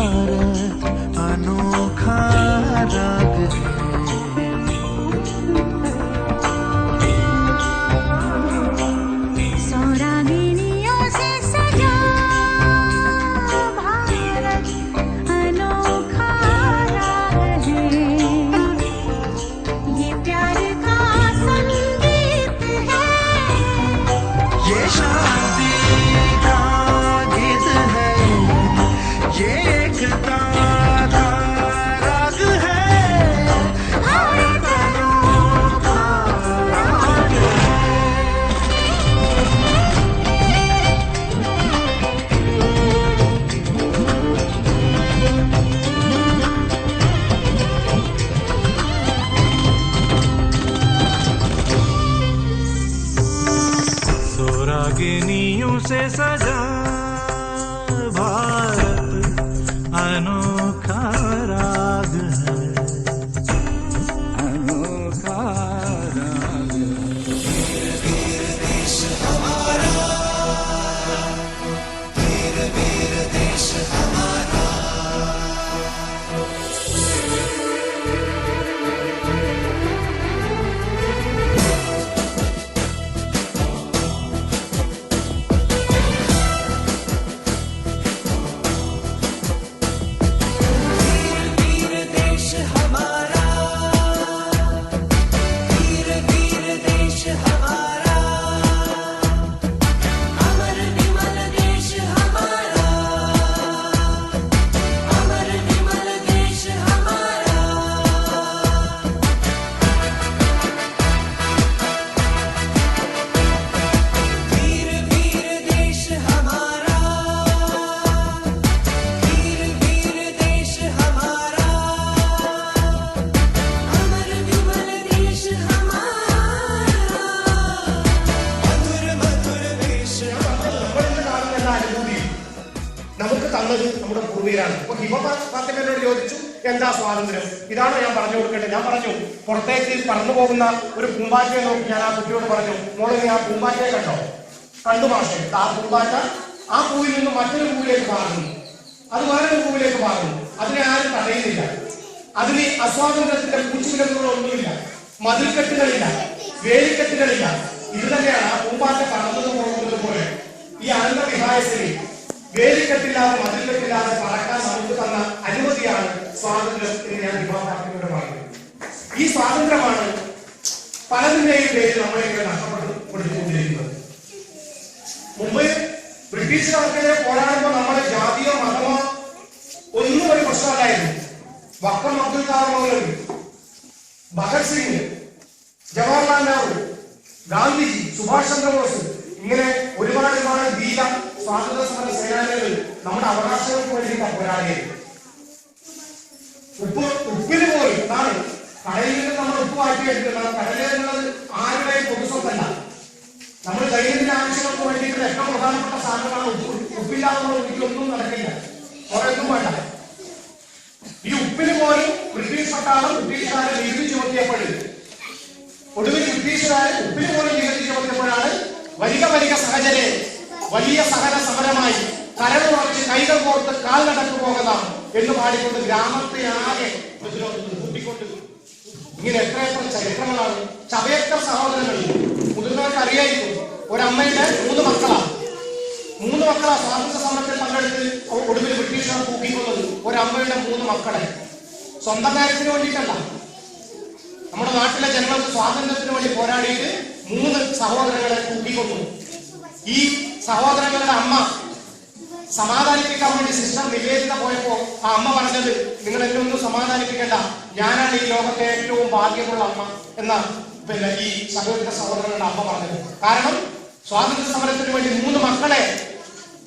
भारत अनोखा राग है। रागिनियों से सजा भारत अनोखा राग है, अनोखा राग है। वीर देश हमारा, वीर देश हमारा। നമുക്ക് തന്നത് നമ്മുടെ പൂർവികരാണ്. അപ്പൊ ഹിമപാത്തിനോട് ചോദിച്ചു എന്താ സ്വാതന്ത്ര്യം, ഇതാണോ ഞാൻ പറഞ്ഞു കൊടുക്കേണ്ടത്? ഞാൻ പറഞ്ഞു പുറത്തേക്ക് പറന്നു പോകുന്ന ഒരു പൂമ്പാറ്റയെ നോക്കി ഞാൻ ആ കുട്ടിയോട് പറഞ്ഞു, മോളെ നീ ആ പൂമ്പാറ്റയെ കണ്ടോ? കണ്ടു മാഷേ. ആ പൂമ്പാറ്റ ആ പൂവിൽ നിന്ന് മറ്റൊരു പൂവിലേക്ക് മാറുന്നു, അത് വേറൊരു പൂവിലേക്ക് മാറുന്നു. അതിനെ ആരും തടയുന്നില്ല. അതിന് അസ്വാതന്ത്ര്യത്തിന്റെ പൂച്ചുവിലങ്ങളൊന്നുമില്ല, മതിൽക്കെട്ടുകളില്ല, വേലിക്കെട്ടുകളില്ല. ഇത് തന്നെയാണ് ആ പൂമ്പാറ്റ പറന്നത് പോകുന്നത് പോലെ ഈ അനന്തവിഹായത്തിൽ വേലിക്കെട്ടില്ലാതെ മതിൽക്കെട്ടില്ലാതെ പറക്കാൻ നമുക്ക് തന്ന അനുമതിയാണ് സ്വാതന്ത്ര്യം എന്ന് ഞാൻ ഹിമപാത്തിനോട് പറയുന്നത്. ഈ സ്വാതന്ത്ര്യമാണ് പലതിന്റെയും പേരിൽ നമ്മളെ നഷ്ടപ്പെടുത്തിക്കൊണ്ടിരിക്കുന്നത്. മുമ്പ് ബ്രിട്ടീഷുകാർക്കെതിരെ പോരാടുമ്പോൾ നമ്മുടെ ജാതിയോ മതമോ ഒന്നും ഒരു പ്രശ്നമല്ലായിരുന്നു. വക്കം അബ്ദുൽ ഖാദർ മൗലവി, ഭഗത് സിംഗ്, ജവഹർലാൽ നെഹ്റു, ഗാന്ധിജി, സുഭാഷ് ചന്ദ്രബോസ്, ഇങ്ങനെ ഒരുപാട് ധീര സ്വാതന്ത്ര്യ സമര സേനാനികൾ നമ്മുടെ അവകാശങ്ങൾക്ക് വേണ്ടിയിട്ടാണ് പോരാടിയത്. ഉപ്പിന് പോലും എന്താണ് കടലിൽ നിന്ന് നമ്മൾ ഉപ്പ് മാറ്റിയെടുക്കുന്നത്? കടലിലുള്ളത് ആരുടെയും പൊതുസ്വത്തല്ല. നമ്മൾ ദൈനംദിന ആവശ്യങ്ങൾക്ക് വേണ്ടിയിട്ടുള്ള ഏറ്റവും പ്രധാനപ്പെട്ട സാധനമാണ് ഉപ്പ്. ഉപ്പില്ലാതെ നമ്മൾ ഒരിക്കലൊന്നും നടക്കില്ല, കുറേയൊന്നും വേണ്ട. ഈ ഉപ്പിന് പോലും ബ്രിട്ടീഷ് പട്ടാളം ബ്രിട്ടീഷുകാരെ നികുതി ചുമത്തിയപ്പോൾ, ഒടുവിൽ ബ്രിട്ടീഷുകാരെ ഉപ്പിന് പോലും നികുതി ചുമത്തിയപ്പോഴാണ് വരിക സഹചരെ വലിയ സഹന സമരമായി കരൾ ഉറച്ച് കൈകൾ കോർത്ത് കാൽ നടക്കു പോകണം എന്ന് പാടിക്കൊണ്ട് ഗ്രാമത്തെ ആകെ കൂട്ടിക്കൊണ്ട് ഇങ്ങനെ എത്രയെത്ര ചരിത്രങ്ങളാണ്. ചവയക്കർ സഹോദരങ്ങൾ മുതിർന്നവർക്ക് അറിയായിരിക്കും. ഒരമ്മയുടെ 3 മക്കളാണ്. 3 മക്കളാ സ്വാതന്ത്ര്യ സമരത്തിൽ പങ്കെടുത്ത് ഒടുവിൽ ബ്രിട്ടീഷുകാർ തൂക്കിക്കൊന്നത്. ഒരമ്മയുടെ 3 മക്കളെ സ്വന്തം കാര്യത്തിന് വേണ്ടിയിട്ടല്ല, നമ്മുടെ നാട്ടിലെ ജനങ്ങൾക്ക് സ്വാതന്ത്ര്യത്തിന് വേണ്ടി പോരാടിയിട്ട് 3 സഹോദരങ്ങളെ തൂക്കിക്കൊന്നു. ഈ സഹോദരങ്ങളുടെ അമ്മ സമാധാനിപ്പിക്കാൻ വേണ്ടി സിസ്റ്റർ നിവേദിത പോയപ്പോ ആ അമ്മ പറഞ്ഞത്, നിങ്ങൾ എന്നെ ഒന്നും സമാധാനിപ്പിക്കേണ്ട, ഞാനാണ് ഈ ലോകത്തെ ഏറ്റവും ഭാഗ്യമുള്ള അമ്മ എന്ന ഈ സഹോദരങ്ങളുടെ അമ്മ പറഞ്ഞത്. കാരണം സ്വാതന്ത്ര്യ സമരത്തിന് വേണ്ടി 3 മക്കളെ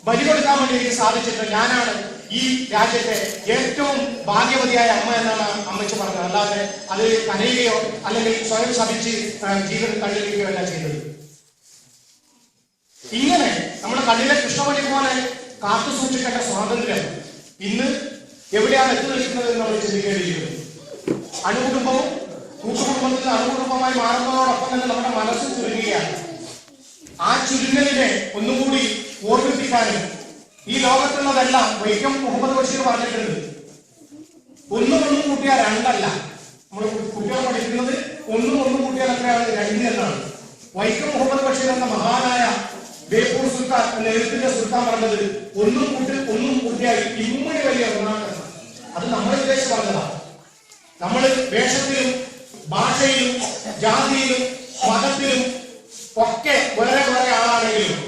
ബലി കൊടുക്കാൻ വേണ്ടി എനിക്ക് സാധിച്ചിട്ട് ഞാനാണ് ഈ രാജ്യത്തെ ഏറ്റവും ഭാഗ്യവതിയായ അമ്മ എന്നാണ് അമ്മച്ച് പറഞ്ഞത്. അല്ലാതെ അത് കരയുകയോ അല്ലെങ്കിൽ സ്വയം ശപിച്ച് ജീവൻ തള്ളിയിരിക്കുകയോ അല്ല ചെയ്തത്. ഇങ്ങനെ നമ്മുടെ കണ്ണിലെ കൃഷ്ണമണി പോലെ കാത്തു സൂക്ഷിക്കേണ്ട സ്വാതന്ത്ര്യം ഇന്ന് എവിടെയാണ് എത്തി നിൽക്കുന്നത് എന്ന് നമ്മൾ ചിന്തിക്കേണ്ടിയിരിക്കുന്നു. അണുകുടുംബവും കൂട്ടുകുടുംബത്തിൽ അണുകുടുംബമായി മാറുന്നതോടൊപ്പം തന്നെ നമ്മുടെ മനസ്സ് ചുരുങ്ങുകയാണ്. ആ ചുരുങ്ങലിനെ ഒന്നുകൂടി ഓർമ്മിപ്പിക്കാനും ഈ ലോകത്തുള്ള പറഞ്ഞതെല്ലാം വൈക്കം മുഹമ്മദ് ബഷീർ പറഞ്ഞിട്ടുണ്ട്. ഒന്നും കൂട്ടിയാൽ രണ്ടല്ല. നമ്മൾ കുട്ടികൾ പഠിക്കുന്നത് ഒന്നും കൂട്ടിയാൽ എത്രയാണ്? 2 എന്നാണ്. വൈക്കം മുഹമ്മദ് ബഷീർ എന്ന മഹാനായ ബേപ്പൂർ സുൽത്താൻ എന്ന എഴുത്തിന്റെ സുൽത്താൻ പറഞ്ഞത് ഒന്നും കൂട്ടിയാൽ ഇമ്മണി വലിയ ഒന്നാണ്. അത് നമ്മൾ ഉദ്ദേശിച്ച് പറഞ്ഞതാണ്. നമ്മൾ വേഷത്തിലും ഭാഷയിലും ജാതിയിലും മതത്തിലും ഒക്കെ വളരെ ആളാണെങ്കിലും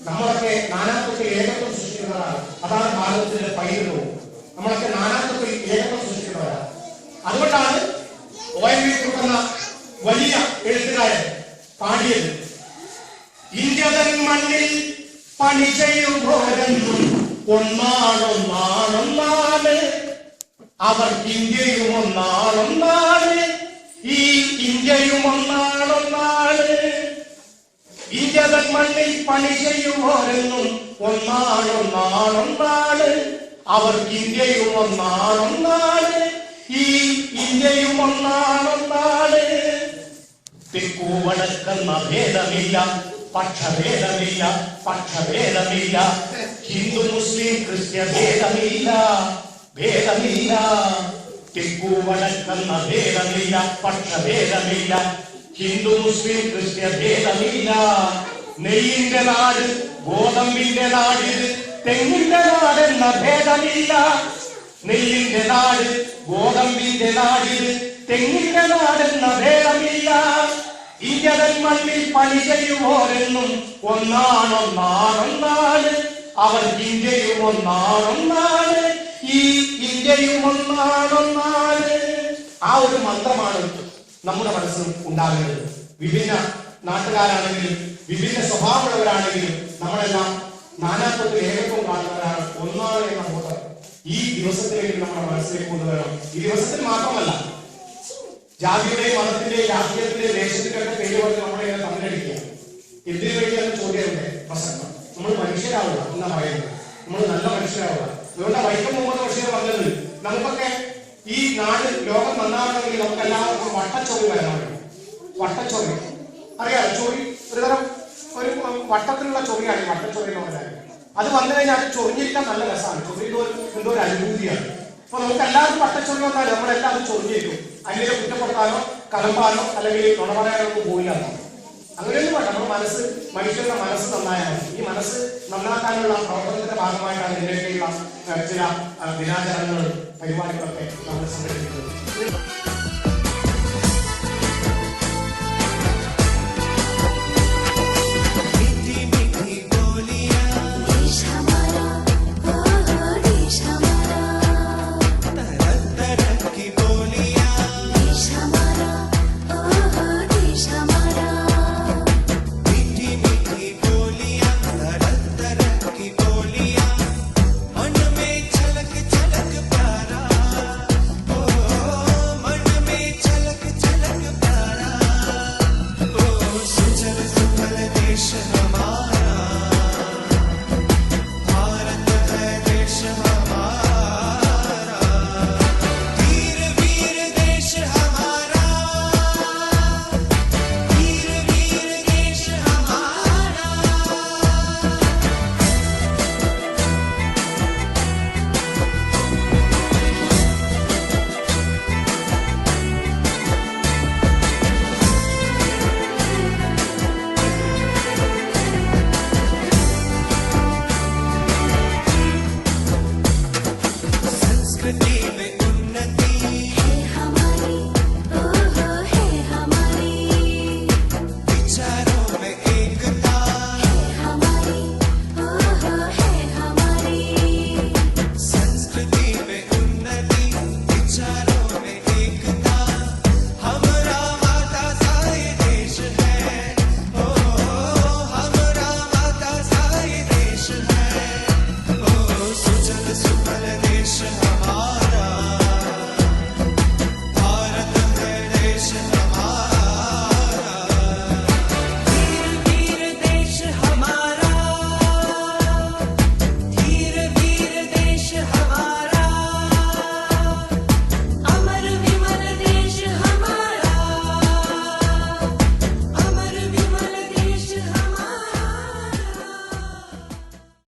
നമ്മളൊക്കെ നാനാത്വത്തിൽ ഏകത്വം സൃഷ്ടിക്കുന്നവരാണ്. അതാണ് ഭാരതത്തിന്റെ പൈതൃകവും. നമ്മളൊക്കെ നാനാത്വത്തിൽ ഏകത്വം സൃഷ്ടിക്കുന്നവരാണ്. അതുകൊണ്ടാണ് ONV കുറുപ്പ് എന്ന വലിയ എഴുത്തുകാരൻ പാടിയത്, ഇന്ത്യ തൻ മണ്ണിൽ പണി ചെയ്യുമ്പോഴെന്നും ഒന്നാണൊന്നാണ്, അവർക്ക് ഇന്ത്യയും ഒന്നാണ്, ഈ ഇന്ത്യയും ഒന്നാണ്. ഇന്ത്യ തൻ മണ്ണിൽ പണി ചെയ്യുമ്പോഴെന്നും ഒന്നാണ്, അവർക്ക് ഇന്ത്യയും ഒന്നാണ്, ഈ ഇന്ത്യയും ഒന്നാണ്. തെക്കുവടക്കെന്ന ഭേദമില്ല, പക്ഷഭേദമില്ല, Hindu Muslim Christian ഭേദമില്ല. തെക്കുവടക്കെന്ന ഭേദമില്ല, പക്ഷഭേദമില്ല, Hindu Muslim Christian ഭേദമില്ല. നെയ്യിന്റെ നാട് ഗോതമ്പിന്റെ നാടിത്, തെങ്ങിന്റെ നാടെന്ന ഭേദമില്ല. നെയ്യിന്റെ നാട് ഗോതമ്പിന്റെ നാടിത്, തെങ്ങിന്റെ നാടെന്ന ഭേദമില്ല. ഇന്ത്യ തൻ മണ്ണിൽ പണി ചെയ്യുമ്പോരെന്നും ഒന്നാണ്, അവർക്ക് ഇന്ത്യയും ഒന്നാണ്, ഈ ഇന്ത്യയും ഒന്നാണ്. ആ ഒരു മന്ത്രമാണ് നമ്മുടെ മനസ്സിൽ ഉണ്ടാകുന്നത്. വിഭിന്ന നാട്ടുകാരാണെങ്കിലും വിഭിന്ന സ്വഭാവമുള്ളവരാണെങ്കിലും നമ്മളെല്ലാം നാനാത്വത്തിൽ ഏകത്വം കാണുന്നവരാണ്. ഒന്നാണ് എന്ന ബോധം ഈ ദിവസത്തിലേക്ക് നമ്മുടെ മനസ്സിലേക്ക് കൊണ്ടുവരണം. ഈ ദിവസത്തിൽ മാത്രമല്ല, ജാതിയുടെയും മതത്തിന്റെയും രാഷ്ട്രീയത്തിന്റെയും ദേശത്തിന്റെയും ഒക്കെ പേര് പറഞ്ഞ് നമ്മളിങ്ങനെ തമ്മിലടിക്കുക. എന്തിനു വേണ്ടിയാണ് ചോദ്യമുണ്ട് പ്രസക്തം. നമ്മൾ മനുഷ്യരാവുക എന്നാ പറയുന്നത്, നമ്മൾ നല്ല മനുഷ്യരാവുക. അതുകൊണ്ട് വൈക്കം മുഹമ്മദ് ബഷീർ പറഞ്ഞത്, നമുക്കൊക്കെ ഈ നാട് ലോകം നന്നാവണമെങ്കിൽ നമുക്ക് എല്ലാവർക്കും വട്ടച്ചൊറി വരണം. വട്ടച്ചൊറി അറിയാലോ? ചൊറി ഒരുതരം ഒരു വട്ടത്തിലുള്ള ചൊറിയാണ് വട്ടച്ചൊറി എന്ന് പറഞ്ഞാൽ. അത് വന്നു കഴിഞ്ഞാൽ അത് ചൊറിഞ്ഞിരിക്കാൻ നല്ല രസമാണ്. ചൊറിയുന്ന എന്തോ ഒരു അനുഭൂതിയാണ്. അപ്പൊ നമുക്ക് എല്ലാവർക്കും വട്ടച്ചൊറി വന്നാലും നമ്മളെല്ലാം അത് ചൊറിഞ്ഞിരിക്കും. അതിനെ കുറ്റപ്പെടുത്താനോ കലമ്പാനോ അല്ലെങ്കിൽ നുണ പറയാനോ ഒന്നും പോയില്ല. അങ്ങനെയൊന്നും വേണ്ട. നമ്മുടെ മനുഷ്യരുടെ മനസ്സ് നന്നായാൽ മതി. ഈ മനസ്സ് നന്നാക്കാനുള്ള പ്രവർത്തനത്തിന്റെ ഭാഗമായിട്ടാണ് ഇതിലേക്കുള്ള ചില ദിനാചരണങ്ങളും പരിപാടികളൊക്കെ നമ്മൾ സംഘടിപ്പിക്കുന്നത്.